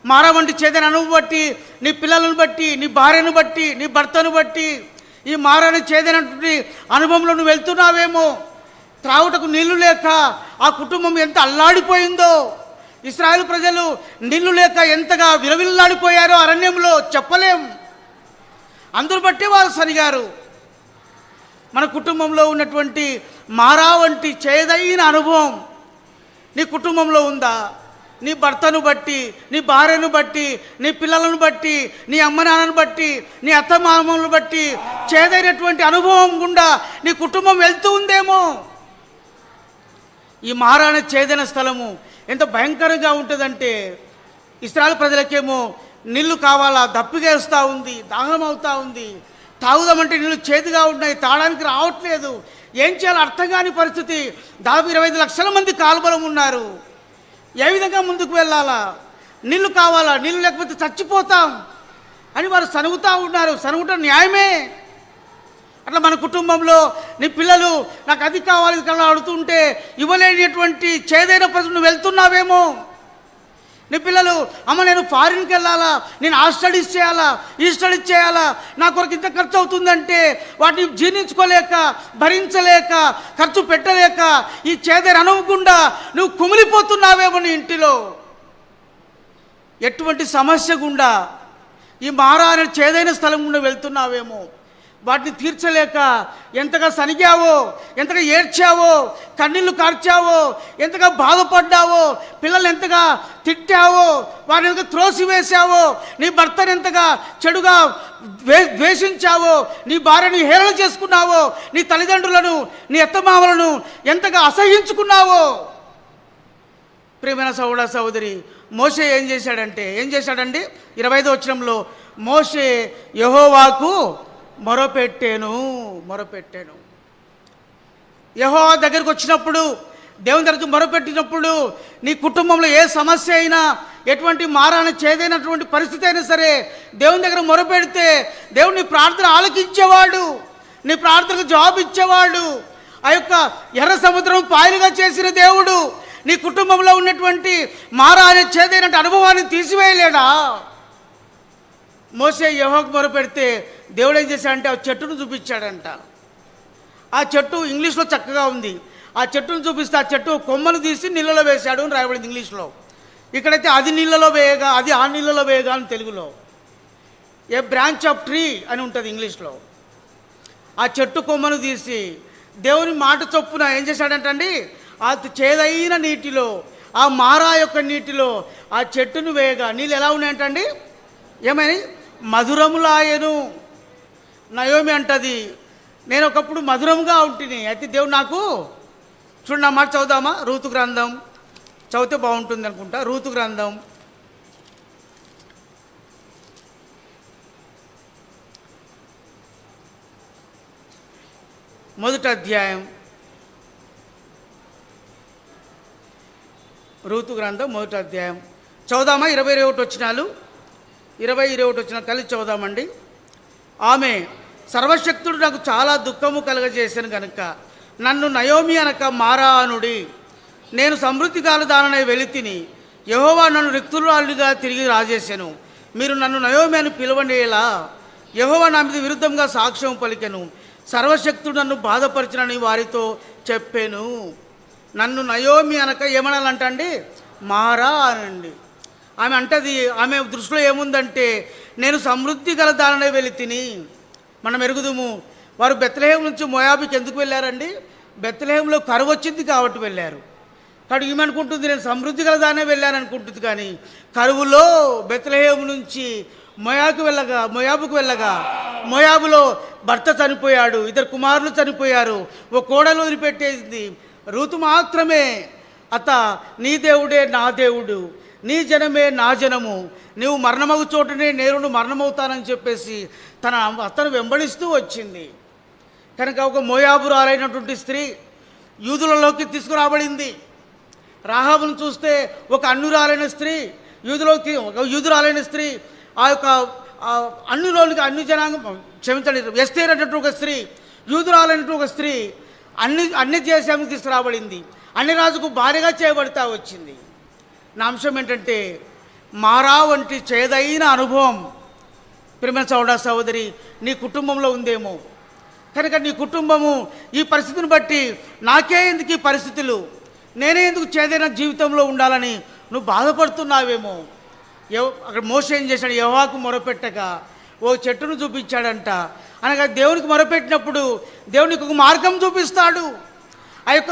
మారా వంటి చేదైన అనుభవం బట్టి నీ పిల్లలను బట్టి, నీ భార్యను బట్టి, నీ భర్తను బట్టి ఈ మారాని చేదైనటువంటి అనుభవంలో నువ్వు వెళ్తున్నావేమో. త్రాగుటకు నీళ్లు లేక ఆ కుటుంబం ఎంత అల్లాడిపోయిందో, ఇశ్రాయేలు ప్రజలు నీళ్లు లేక ఎంతగా విలవిల్లాడిపోయారో అరణ్యంలో చెప్పలేం. అందరూ బట్టి వారు సరిగారు. మన కుటుంబంలో ఉన్నటువంటి మారా వంటి చేదైన అనుభవం నీ కుటుంబంలో ఉందా? నీ భర్తను బట్టి, నీ భార్యను బట్టి, నీ పిల్లలను బట్టి, నీ అమ్మ నాన్నను బట్టి, నీ అత్తమామలను బట్టి చేదైనటువంటి అనుభవం గుండా నీ కుటుంబం వెళ్తూ ఉందేమో. ఈ మారా అనే చేదైన స్థలము ఎంత భయంకరంగా ఉంటుందంటే, ఇశ్రాయేలు ప్రజలకేమో నీళ్లు కావాలా, దప్పిగేస్తూ ఉంది, దాహం అవుతూ ఉంది, తాగుదామంటే నీళ్ళు చేదుగా ఉన్నాయి, తాగడానికి రావట్లేదు, ఏం చేయాలో అర్థం కాని పరిస్థితి. దాదాపు 25 లక్షల మంది కాల్బలం ఉన్నారు. ఏ విధంగా ముందుకు వెళ్ళాలా? నీళ్లు కావాలా, నీళ్ళు లేకపోతే చచ్చిపోతాం అని వారు సనుగుతూ ఉన్నారు. సనుగుట న్యాయమే. అట్లా మన కుటుంబంలో నీ పిల్లలు నాకు అది కావాలి ఇది కావాలి అడుగుతుంటే ఇవ్వలేనటువంటి చేదైన పరిస్థితి నువ్వు వెళ్తున్నావేమో. నీ పిల్లలు అమ్మ నేను ఫారిన్కి వెళ్ళాలా, నేను ఆ స్టడీస్ చేయాలా, ఈ స్టడీస్ చేయాలా, నా కొరకు ఇంత ఖర్చు అవుతుందంటే వాటిని జీర్ణించుకోలేక, భరించలేక, ఖర్చు పెట్టలేక ఈ చేదైన అనుభవకుండా నువ్వు కుమిలిపోతున్నావేమో. నీ ఇంటిలో ఎటువంటి సమస్య గుండా ఈ మారా అనే చేదైన స్థలం గుండా వెళ్తున్నావేమో. వాటిని తీర్చలేక ఎంతగా సనిగావో, ఎంతగా ఏడ్చావో, కన్నీళ్లు కార్చావో, ఎంతగా బాధపడ్డావో, పిల్లల్ని ఎంతగా తిట్టావో, వారిని ఎంతగా త్రోసివేశావో, నీ భర్తను ఎంతగా చెడుగా ద్వేషించావో, నీ భార్యని హేళన చేసుకున్నావో, నీ తల్లిదండ్రులను, నీ అత్తమామలను ఎంతగా అసహించుకున్నావో. ప్రియమైన సహోదర సహోదరి, మోషే ఏం చేశాడండి 25వ వచనంలో, మోషే యెహోవాకు మొరపెట్టాను. యెహోవా దగ్గరికి వచ్చినప్పుడు, దేవుని దగ్గరికి మొరపెట్టినప్పుడు, నీ కుటుంబంలో ఏ సమస్య అయినా, ఎటువంటి మారాన చేదైనటువంటి పరిస్థితి అయినా సరే దేవుని దగ్గర మొరపెడితే దేవుడు నీ ప్రార్థన ఆలకించేవాడు, నీ ప్రార్థనకు జవాబు ఇచ్చేవాడు. ఆ యొక్క ఎర్ర సముద్రం పాయలుగా చేసిన దేవుడు నీ కుటుంబంలో ఉన్నటువంటి మారా అనే చేదైన అనుభవాన్ని తీసివేయలేడా? మోషే యెహోవాకు మొరపెడితే దేవుడు ఏం చేశాడంటే ఆ చెట్టును చూపించాడంట. ఆ చెట్టు ఇంగ్లీష్లో చక్కగా ఉంది. ఆ చెట్టును చూపిస్తే ఆ చెట్టు కొమ్మను తీసి నీళ్ళలో వేశాడు అని రాయబడింది ఇంగ్లీష్లో. ఇక్కడైతే అది నీళ్ళలో వేయగా, అది ఆ నీళ్ళలో వేయగా అని తెలుగులో. ఏ బ్రాంచ్ ఆఫ్ ట్రీ అని ఉంటుంది ఇంగ్లీష్లో. ఆ చెట్టు కొమ్మను తీసి దేవుని మాట చొప్పున ఏం చేశాడంటండి, ఆ చేదైన నీటిలో, ఆ మారా యొక్క నీటిలో ఆ చెట్టును వేయగా నీళ్ళు ఎలా ఉన్నాయంటండి, ఏమని మధురములాయను. నయోమి అంటది, నేను ఒకప్పుడు మధురముగా ఉంటుంది, అయితే దేవుడు నాకు చూడండి. నా మాట చదువుదామా? రూతు గ్రంథం చదివితే బాగుంటుంది అనుకుంటా. రూతు గ్రంథం 1వ అధ్యాయం. రూతు గ్రంథం 1వ అధ్యాయం చదువుదామా? 21 వచనాలు, 20-21 వచనాలు కలిసి చదువుదామండి. ఆమె, సర్వశక్తుడు నాకు చాలా దుఃఖము కలగజేశాను గనుక నన్ను నయోమి అనక మారా అనుడి. నేను సమృద్ధి కాలదానై వెళితిని, యెహోవా నన్ను రిక్తురాలుగా తిరిగి రాజేశాను. మీరు నన్ను నయోమి అని పిలవనేలా. యెహోవా నా మీద విరుద్ధంగా సాక్ష్యం పలికెను, సర్వశక్తుడు నన్ను బాధపరిచినని వారితో చెప్పాను. నన్ను నయోమి అనక ఏమనాలంటండి, మారా అనండి. ఆమె అంటది, ఆమె దృష్టిలో ఏముందంటే నేను సమృద్ధి గల దాననే వెళితిని. మనం ఎరుగుదుము, వారు బెత్లెహేం నుంచి మోయాబుకి ఎందుకు వెళ్ళారండి? బెత్లెహేంలో కరువు వచ్చింది కాబట్టి వెళ్ళారు. కాబట్టి ఈమె అనుకుంటుంది నేను సమృద్ధి గల దానే వెళ్ళాను అనుకుంటుంది, కానీ కరువులో బెత్లెహేం నుంచి మోయాబుకు వెళ్ళగా మోయాబులో భర్త చనిపోయాడు, 2 కుమారులు చనిపోయారు, ఓ కోడలు వదిలిపెట్టేసింది. రూతు మాత్రమే, అత నీ దేవుడే నా దేవుడు, నీ జనమే నా జనము, నీవు మరణమగు చోటనే నేను మరణమవుతానని చెప్పేసి తన అతను వెంబడిస్తూ వచ్చింది. కనుక ఒక మోయాబురాలైనటువంటి స్త్రీ యూదులలోకి తీసుకురాబడింది. రాహాబును చూస్తే ఒక అన్యురాలైన స్త్రీ, యూదురాలైన స్త్రీ ఆ యొక్క అన్యులోనికి అన్ని జనాంగం క్షమించండి ఎస్తేర్ అనేటువంటి ఒక స్త్రీ, యూదురాలైనటువంటి ఒక స్త్రీ అన్ని దేశానికి తీసుకురాబడింది. అన్ని రాజుకు భార్యగా చేయబడతా వచ్చింది. నా అంశం ఏంటంటే మారా వంటి చేదైన అనుభవం ప్రియమైన సహోదర సహోదరి నీ కుటుంబంలో ఉందేమో. కనుక నీ కుటుంబము ఈ పరిస్థితిని బట్టి నాకే ఎందుకు ఈ పరిస్థితులు, నేనే ఎందుకు చేదైన జీవితంలో ఉండాలని నువ్వు బాధపడుతున్నావేమో. అక్కడ మోషే ఏం చేశాడు, యెహోవాకు మొరపెట్టగా ఓ చెట్టును చూపించాడంట. అనగా దేవునికి మొరపెట్టినప్పుడు దేవునికి ఒక మార్గం చూపిస్తాడు. ఆ యొక్క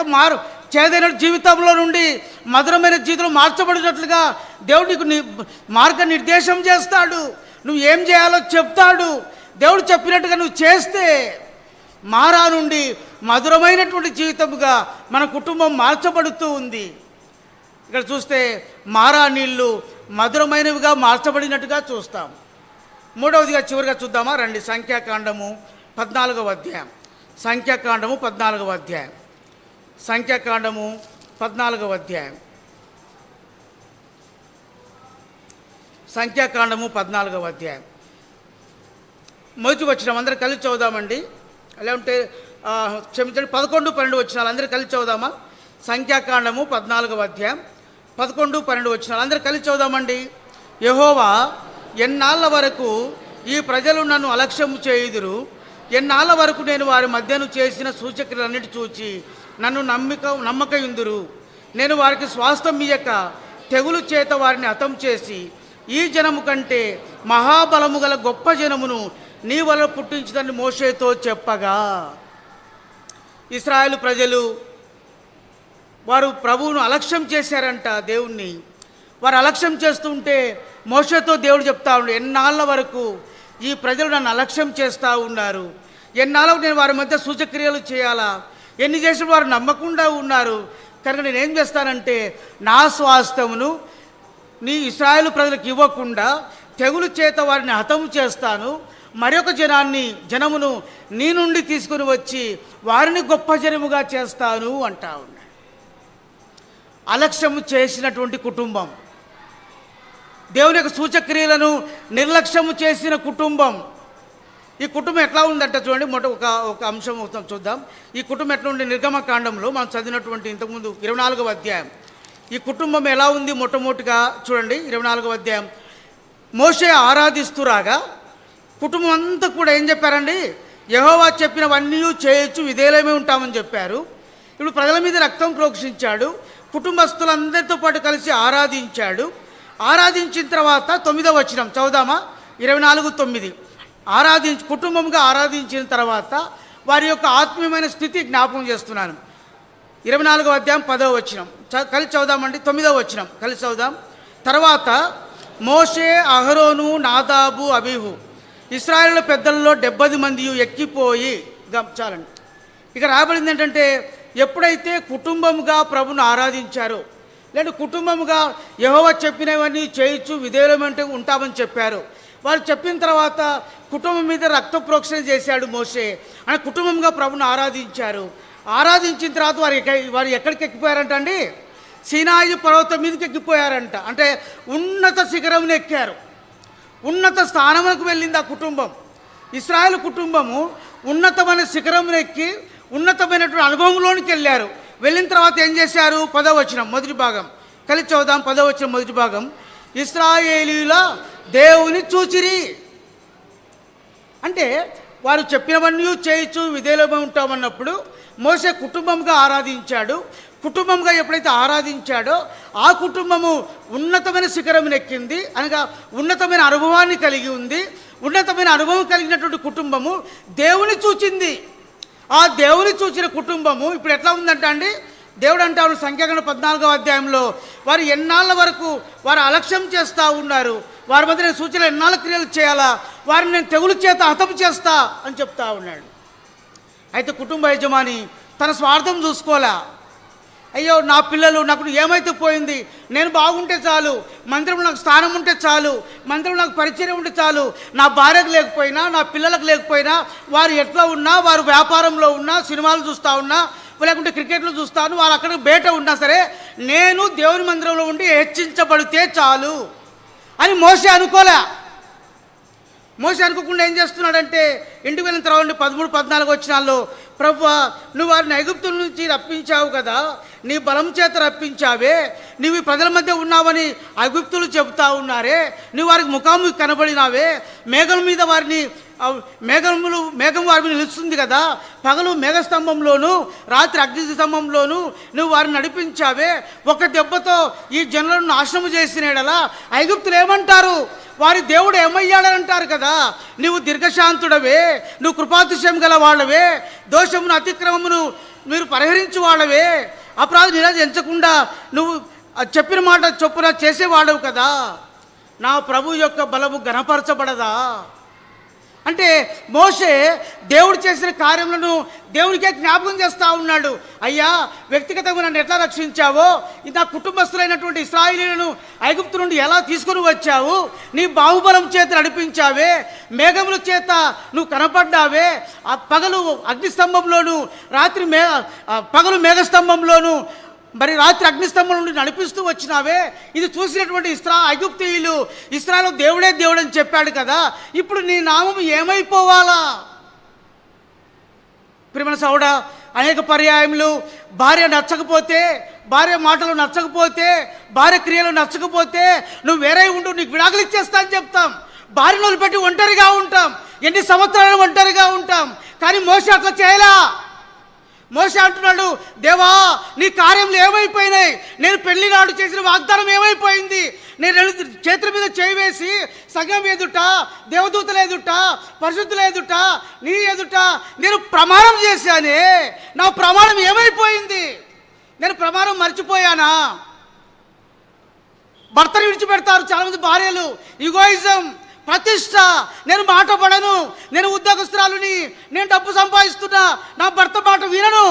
చేదైన జీవితంలో నుండి మధురమైన జీవితంలో మార్చబడినట్లుగా దేవుడు నీకు మార్గ నిర్దేశం చేస్తాడు. నువ్వు ఏం చేయాలో చెప్తాడు. దేవుడు చెప్పినట్టుగా నువ్వు చేస్తే మారా నుండి మధురమైనటువంటి జీవితముగా మన కుటుంబం మార్చబడుతూ ఉంది. ఇక్కడ చూస్తే మారా నీళ్ళు మధురమైనవిగా మార్చబడినట్టుగా చూస్తాం. మూడవదిగా చివరిగా చూద్దామా రండి, సంఖ్యాకాండము 14వ అధ్యాయం. సంఖ్యాకాండము 14వ అధ్యాయం. సంఖ్యాకాండము 14వ అధ్యాయం. సంఖ్యాకాండము 14వ అధ్యాయం మొదటి వచనం అందరూ కలిసి చదువుదామండి. అలా ఉంటే క్షమించండి, 11, 12 వచనాలు అందరూ కలిసి చదువుదామా. సంఖ్యాకాండము 14వ అధ్యాయం 11, 12 వచనాలు అందరూ కలిసి చదువుదామండి. యెహోవా, ఎన్నాళ్ళ వరకు ఈ ప్రజలు నన్ను అలక్ష్యము చేయుదురు? ఎన్నాళ్ళ వరకు నేను వారి మధ్యను చేసిన సూచక్రియలన్నిటి చూచి నన్ను నమ్మకయుందురు? నేను వారికి స్వాస్థ్యం ఇయ్యక తెగులు చేత వారిని హతం చేసి ఈ జనము కంటే మహాబలము గల గొప్ప జనమును నీ వల్ల పుట్టించుదని మోషేతో చెప్పగా. ఇశ్రాయేలు ప్రజలు వారు ప్రభువును అలక్ష్యం చేశారంట. దేవుణ్ణి వారు అలక్ష్యం చేస్తుంటే మోషేతో దేవుడు చెప్తా ఉండు, ఎన్నాళ్ళ వరకు ఈ ప్రజలు నన్ను అలక్ష్యం చేస్తూ ఉన్నారు, ఎన్నాళ్ళకు నేను వారి మధ్య సూచక్రియలు చేయాలా, ఎన్ని చేసిన వారు నమ్మకుండా ఉన్నారు. కనుక నేనేం చేస్తానంటే నా స్వాస్థ్యమును నీ ఇశ్రాయేలు ప్రజలకు ఇవ్వకుండా తెగులు చేత వారిని హతము చేస్తాను, మరొక జనమును నీ నుండి తీసుకుని వచ్చి వారిని గొప్ప జనముగా చేస్తాను అంటా ఉన్నాడు. అలక్ష్యము చేసినటువంటి కుటుంబం, దేవుని యొక్క సూచక్రియలను నిర్లక్ష్యము చేసిన కుటుంబం. ఈ కుటుంబం ఎట్లా ఉందంటే చూడండి, ఒక అంశం చూద్దాం. ఈ కుటుంబం ఎట్లా ఉండే నిర్గమకాండంలో మనం చదివినటువంటి ఇంతకుముందు 24వ అధ్యాయం. ఈ కుటుంబం ఎలా ఉంది మొట్టమొదటిగా చూడండి. 24వ అధ్యాయం, మోషే ఆరాధిస్తూ రాగా కుటుంబం అంతా కూడా ఏం చెప్పారండి, యెహోవా చెప్పినవన్నీ చేయొచ్చు, విధేయులమే ఉంటామని చెప్పారు. ఇప్పుడు ప్రజల మీద రక్తం ప్రోక్షించాడు, కుటుంబస్తులందరితో పాటు కలిసి ఆరాధించాడు. ఆరాధించిన తర్వాత 9వ వచనం చదువుదామా. 24:9 కుటుంబంగా ఆరాధించిన తర్వాత వారి యొక్క ఆత్మీయమైన స్థితి జ్ఞాపకం చేస్తున్నాను. 24వ అధ్యాయం 10వ వచనం కలిసి చదువుదామండి. 9వ వచనం కలిసి చదువుదాం. తర్వాత మోషే, అహరోను, నాదాబు, అబీహు ఇశ్రాయేలు పెద్దలలో 70 మంది ఎక్కిపోయి చాలండి. ఇక రాబడింది ఏంటంటే, ఎప్పుడైతే కుటుంబంగా ప్రభును ఆరాధించారో, లేదా కుటుంబంగా యెహోవా చెప్పినవన్నీ చేయొచ్చు, విధేయులమంటే ఉంటామని చెప్పారు. వారు చెప్పిన తర్వాత కుటుంబం మీద రక్త ప్రోక్షణ చేశాడు మోషే. అని కుటుంబంగా ప్రభును ఆరాధించారు. ఆరాధించిన తర్వాత వారు ఎక్కడికి ఎక్కిపోయారంట అండి, సీనాయి పర్వతం మీదకి ఎక్కిపోయారంట. అంటే ఉన్నత శిఖరంను ఎక్కారు, ఉన్నత స్థానములకు వెళ్ళింది ఆ కుటుంబం. ఇశ్రాయేలు కుటుంబము ఉన్నతమైన శిఖరంను ఎక్కి ఉన్నతమైనటువంటి అనుభవంలోనికి వెళ్ళారు. వెళ్ళిన తర్వాత ఏం చేశారు? 10వ వచనం మొదటి భాగం కలిసి చదువుదాం. 10వ వచనం మొదటి భాగం, ఇశ్రాయేలీయుల దేవుని చూచిరి. అంటే వారు చెప్పినవన్నీ చేయొచ్చు, విధేయులమై ఉంటామన్నప్పుడు మోషే కుటుంబంగా ఆరాధించాడు. కుటుంబంగా ఎప్పుడైతే ఆరాధించాడో ఆ కుటుంబము ఉన్నతమైన శిఖరం ఎక్కింది, అనగా ఉన్నతమైన అనుభవాన్ని కలిగి ఉంది. ఉన్నతమైన అనుభవం కలిగినటువంటి కుటుంబము దేవుని చూచింది. ఆ దేవుని చూచిన కుటుంబము ఇప్పుడు ఎట్లా ఉందంట అండి, దేవుడు అంటాడు సంఖ్యాకాండం 14వ అధ్యాయంలో, వారు ఎన్నాళ్ళ వరకు వారు అలక్ష్యం చేస్తూ ఉన్నారు, వారి మధ్య నేను సూచనలు ఎన్నాళ్ళ క్రియలు చేయాలా, వారిని నేను తెగులు చేత హతం చేస్తా అని చెప్తా ఉన్నాడు. అయితే కుటుంబ యజమాని తన స్వార్థం చూసుకోలే. అయ్యో నా పిల్లలు నాకు ఏమైతే పోయింది, నేను బాగుంటే చాలు, మందిరంలో నాకు స్థానం ఉంటే చాలు, మందిరంలో నాకు పరిచయం ఉంటే చాలు, నా భార్యకు లేకపోయినా నా పిల్లలకు లేకపోయినా వారు ఎట్లా ఉన్నా, వారు వ్యాపారంలో ఉన్నా, సినిమాలు చూస్తూ ఉన్నా, లేకుంటే క్రికెట్లు చూస్తాను, వాళ్ళు అక్కడ బయట ఉన్నా సరే నేను దేవుని మందిరంలో ఉండి హెచ్చించబడితే చాలు అని మోషే అనుకోలే. మోషే అనుకోకుండా ఏం చేస్తున్నాడంటే, ఇంటికి వెళ్ళిన తర్వాత 13, 14 వచనాల్లో, ప్రభువా నువ్వు వారిని ఐగుప్తుల నుంచి రప్పించావు కదా, నీ బలం చేత రప్పించావే, నువ్వు ఈ ప్రజల మధ్య ఉన్నావని ఐగుప్తులు చెబుతా ఉన్నారే, నువ్వు వారికి ముఖాముఖి కనబడినావే, మేఘం మీద వారిని మేఘం వారి మీద నిలుస్తుంది కదా, పగలు మేఘస్తంభంలోను రాత్రి అగ్ని స్తంభంలోను నువ్వు వారిని నడిపించావే, ఒక దెబ్బతో ఈ జనులను నాశనం చేసినాడలా ఐగుప్తులు ఏమంటారు, వారి దేవుడు ఏమయ్యాడని అంటారు కదా. నువ్వు దీర్ఘశాంతుడవే, నువ్వు కృపాతిశయం గల వాళ్ళవే, దోషమును అతిక్రమమును మీరు పరిహరించు వాళ్ళవే, అపరాధ నిరాశ ఎంచకుండా నువ్వు చెప్పిన మాట చొప్పున చేసేవాడవు కదా, నా ప్రభు యొక్క బలము గణపరచబడదా. అంటే మోషే దేవుడు చేసిన కార్యములను దేవునికే జ్ఞాపకం చేస్తూ ఉన్నాడు. అయ్యా, వ్యక్తిగతంగా నన్ను ఎట్లా రక్షించావో, నా కుటుంబస్తులైనటువంటి ఇశ్రాయేలీయులను ఐగుప్తు నుండి ఎలా తీసుకుని వచ్చావు, నీ బాహుబలం చేత నడిపించావే, మేఘముల చేత నువ్వు కనపడ్డావే, ఆ పగలు అగ్నిస్తంభంలోను రాత్రి పగలు మేఘస్తంభంలోను మరి రాత్రి అగ్నిస్తంభం నుండి నడిపిస్తూ వచ్చినావే, ఇది చూసినటువంటి ఐగుప్తీయులు ఇశ్రాయేలు దేవుడే దేవుడు అని చెప్పాడు కదా, ఇప్పుడు నీ నామం ఏమైపోవాలా. ప్రియమైన సోదరా, అనేక పర్యాయములు భార్య నచ్చకపోతే, భార్య మాటలు నచ్చకపోతే, భార్య క్రియలు నచ్చకపోతే నువ్వు వేరే ఉండు, నీకు విడాకులు ఇచ్చేస్తా అని చెప్తాం. భార్యను వదిలిపెట్టి ఒంటరిగా ఉంటాం, ఎన్ని సంవత్సరాలు ఒంటరిగా ఉంటాం. కానీ మోషే అట్లా చేయలా. మోషే అంటున్నాడు, దేవా నీ కార్యములు ఏమైపోయినాయి, నేను పెళ్లి నాడు చేసిన వాగ్దానం ఏమైపోయింది, నేను రెండు చేతుల మీద చేయి వేసి సంఘం ఎదుట, దేవదూతల ఎదుట, పరిశుద్ధుల ఎదుట, నీ ఎదుట నేను ప్రమాణం చేశానే, నా ప్రమాణం ఏమైపోయింది, నేను ప్రమాణం మర్చిపోయానా. భర్తను విడిచిపెడతారు చాలామంది భార్యలు, ఈగోయిజం, ప్రతిష్ట, నేను మాట పడను, నేను ఉద్యోగస్తురాలుని, నేను డబ్బు సంపాదిస్తున్నా, నా భర్త మాట వినను.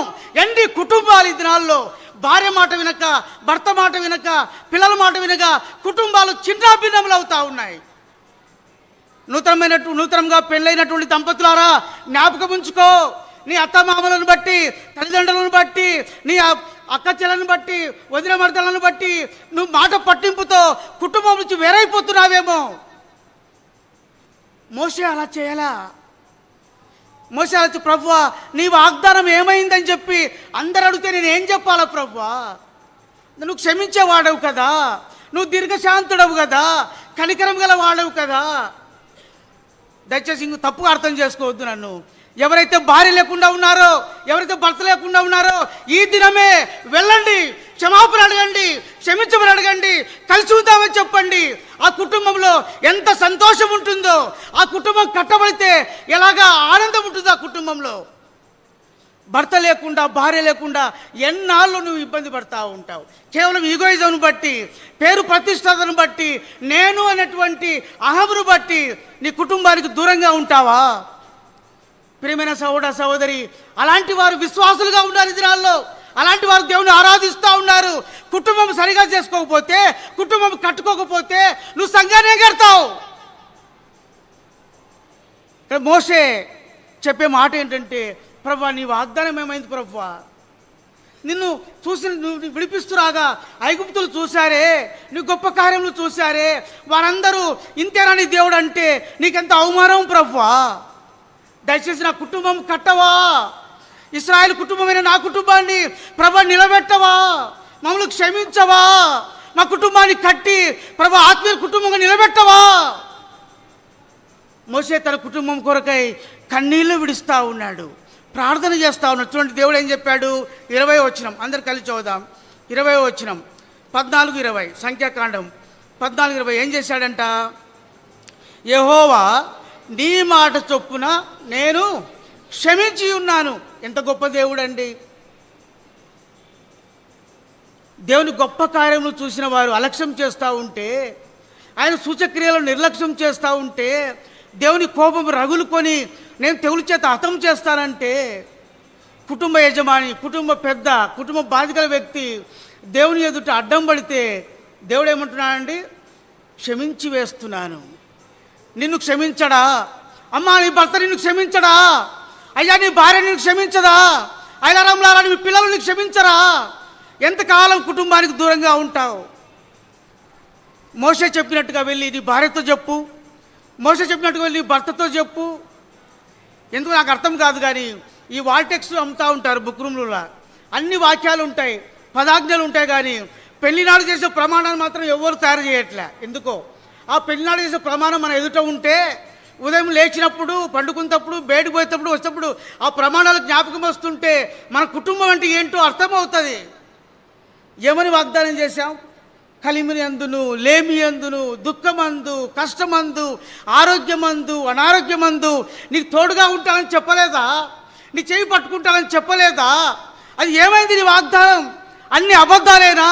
ఎండి కుటుంబాలు ఈ దినాల్లో భార్య మాట వినక, భర్త మాట వినక, పిల్లల మాట వినక కుటుంబాలు చిన్నాభిన్నములు అవుతా ఉన్నాయి. నూతనంగా పెళ్ళైనటువంటి దంపతులారా జ్ఞాపకం ఉంచుకో, నీ అత్తమామలను బట్టి, తల్లిదండ్రులను బట్టి, నీ అక్క చెల్లెలను బట్టి, వదిన మర్దలను బట్టి నువ్వు మాట పట్టింపుతో కుటుంబం నుంచి వేరైపోతున్నావేమో. మోషే అలా చేయాలా. మోషే అలా, ప్రభువా నీ వాగ్దానం ఏమైందని చెప్పి అందరు అడిగితే నేను ఏం చెప్పాలా ప్రభువా, నువ్వు క్షమించేవాడవు కదా, నువ్వు దీర్ఘశాంతుడవు కదా, కనికరం గల వాడవు కదా. దయచేసి ఇంక తప్పుగా అర్థం చేసుకోవద్దు నన్ను. ఎవరైతే భార్య లేకుండా ఉన్నారో, ఎవరైతే భర్త లేకుండా ఉన్నారో ఈ దినమే వెళ్ళండి, క్షమాపణ అడగండి, క్షమించమని అడగండి, కలిసి ఉందామని చెప్పండి. ఆ కుటుంబంలో ఎంత సంతోషం ఉంటుందో, ఆ కుటుంబం కట్టబడితే ఎలాగా ఆనందం ఉంటుందో ఆ కుటుంబంలో. భర్త లేకుండా, భార్య లేకుండా ఎన్నాళ్ళు నువ్వు ఇబ్బంది పడతా ఉంటావు. కేవలం ఈగోయిజంను బట్టి, పేరు ప్రతిష్టతను బట్టి, నేను అనేటువంటి అహమును బట్టి నీ కుటుంబానికి దూరంగా ఉంటావా. ప్రియమైన సహోదర సహోదరి, అలాంటి వారు విశ్వాసులుగా ఉన్నారు ఈ దినాల్లో, అలాంటి వారు దేవుని ఆరాధిస్తూ ఉన్నారు. కుటుంబం సరిగా చేసుకోకపోతే, కుటుంబం కట్టుకోకపోతే నువ్వు సంఘాన్ని కడతావు. ఇక్కడ మోషే చెప్పే మాట ఏంటంటే, ప్రభువా నీ వాగ్దానం ఏమైంది ప్రభువా, నిన్ను చూసి నువ్వు విడిపిస్తురాగా ఐగుప్తులు చూశారే, నీ గొప్ప కార్యములు చూశారే, వారందరూ ఇంతేనా నీ దేవుడు అంటే నీకెంత అవమానం ప్రభువా. దయచేసి నా కుటుంబం కట్టవా, ఇశ్రాయేలు కుటుంబమైన నా కుటుంబాన్ని ప్రభు నిలబెట్టవా, మమ్మల్ని క్షమించవా, మా కుటుంబాన్ని కట్టి ప్రభు ఆత్మీయ కుటుంబంగా నిలబెట్టవా. మోషే తన కుటుంబం కొరకై కన్నీళ్లు విడుస్తూ ఉన్నాడు, ప్రార్థన చేస్తూ ఉన్నాడు. చూడండి దేవుడు ఏం చెప్పాడు. 20వ వచనం అందరు కలిసి చదువుదాం. 20వ వచనం 14-20 సంఖ్యాకాండం 14-20 ఏం చేశాడంట. యెహోవా నీ మాట చొప్పున నేను క్షమించి ఉన్నాను. ఎంత గొప్ప దేవుడు అండి. దేవుని గొప్ప కార్యములు చూసిన వారు అలక్ష్యం చేస్తూ ఉంటే, ఆయన సూచక్రియలను నిర్లక్ష్యం చేస్తూ ఉంటే, దేవుని కోపం రగులుకొని నేను తెగులు చేత హతం చేస్తానంటే, కుటుంబ యజమాని, కుటుంబ పెద్ద, కుటుంబ బాధికల వ్యక్తి దేవుని ఎదుట అడ్డం పడితే దేవుడు ఏమంటున్నాడండి, క్షమించి వేస్తున్నాను. నిన్ను క్షమించడా అమ్మా, నీ భర్త నిన్ను క్షమించడా, అయ్యా నీ భార్య నిన్ను క్షమించదా, అయ్యారంలారా నీ పిల్లలు నీకు క్షమించరా. ఎంతకాలం కుటుంబానికి దూరంగా ఉంటావు. మోషే చెప్పినట్టుగా వెళ్ళి నీ భార్యతో చెప్పు, మోషే చెప్పినట్టుగా వెళ్ళి నీ భర్తతో చెప్పు. ఎందుకు నాకు అర్థం కాదు, కానీ ఈ వాల్టెక్స్ అమ్ముతూ ఉంటారు బుక్ రూమ్లలో, అన్ని వాక్యాలు ఉంటాయి, పదాజ్ఞలు ఉంటాయి, కానీ పెళ్లినాడు చేసే ప్రమాణాలు మాత్రం ఎవరు తయారు చేయట్లే. ఎందుకో ఆ పెళ్లినాడు చేసే ప్రమాణం మన ఎదుట ఉంటే ఉదయం లేచినప్పుడు, పండుకున్నప్పుడు, బయటకు పోయేటప్పుడు, వచ్చేటప్పుడు ఆ ప్రమాణాలు జ్ఞాపకం వస్తుంటే మన కుటుంబం అంటే ఏంటో అర్థమవుతుంది. ఏమని వాగ్దానం చేశాం? కలిమిని అందును, లేమి అందును, దుఃఖమందు, కష్టమందు, ఆరోగ్యమందు, అనారోగ్యమందు నీకు తోడుగా ఉంటానని చెప్పలేదా? నీ చేయి పట్టుకుంటానని చెప్పలేదా? అది ఏమైంది నీ వాగ్దానం? అన్ని అబద్ధాలేనా?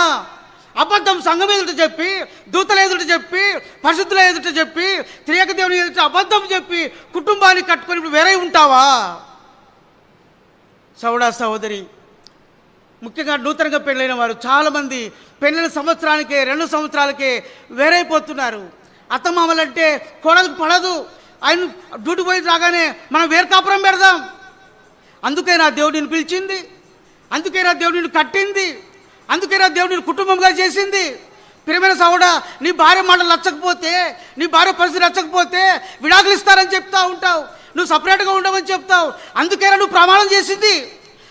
అబద్ధం సంఘం ఎదుట చెప్పి, దూతల ఎదుట చెప్పి, పరిశుద్ధుల ఎదుట చెప్పి, త్రియేక దేవుని ఎదుట అబద్ధం చెప్పి కుటుంబాన్ని కట్టుకొని ఇప్పుడు వేరే ఉంటావా? సోదరా సహోదరి, ముఖ్యంగా నూతనంగా పెళ్ళైన వారు చాలామంది పెళ్ళైన సంవత్సరానికే 2 సంవత్సరాలకే వేరైపోతున్నారు. అత్తమామలంటే కోడలకు పడదు. ఆయన డ్యూటీ పోయి రాగానే మనం వేరు కాపురం పెడదాం. అందుకైనా దేవుడిని పిలిచింది, అందుకైనా దేవుడిని కట్టింది, అందుకైనా దేవుడిని కుటుంబంగా చేసింది. ప్రియమైన సహోదరా, నీ భార్య మాటలు నచ్చకపోతే, నీ భార్య పరిస్థితి నచ్చకపోతే విడాకులు ఇస్తారని చెప్తా ఉంటావు, నువ్వు సపరేట్గా ఉండమని చెప్తావు. అందుకైనా నువ్వు ప్రమాణం చేసింది,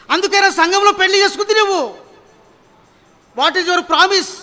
అందుకైనా సంఘంలో పెళ్లి చేసుకుంది నువ్వు. What is your promise?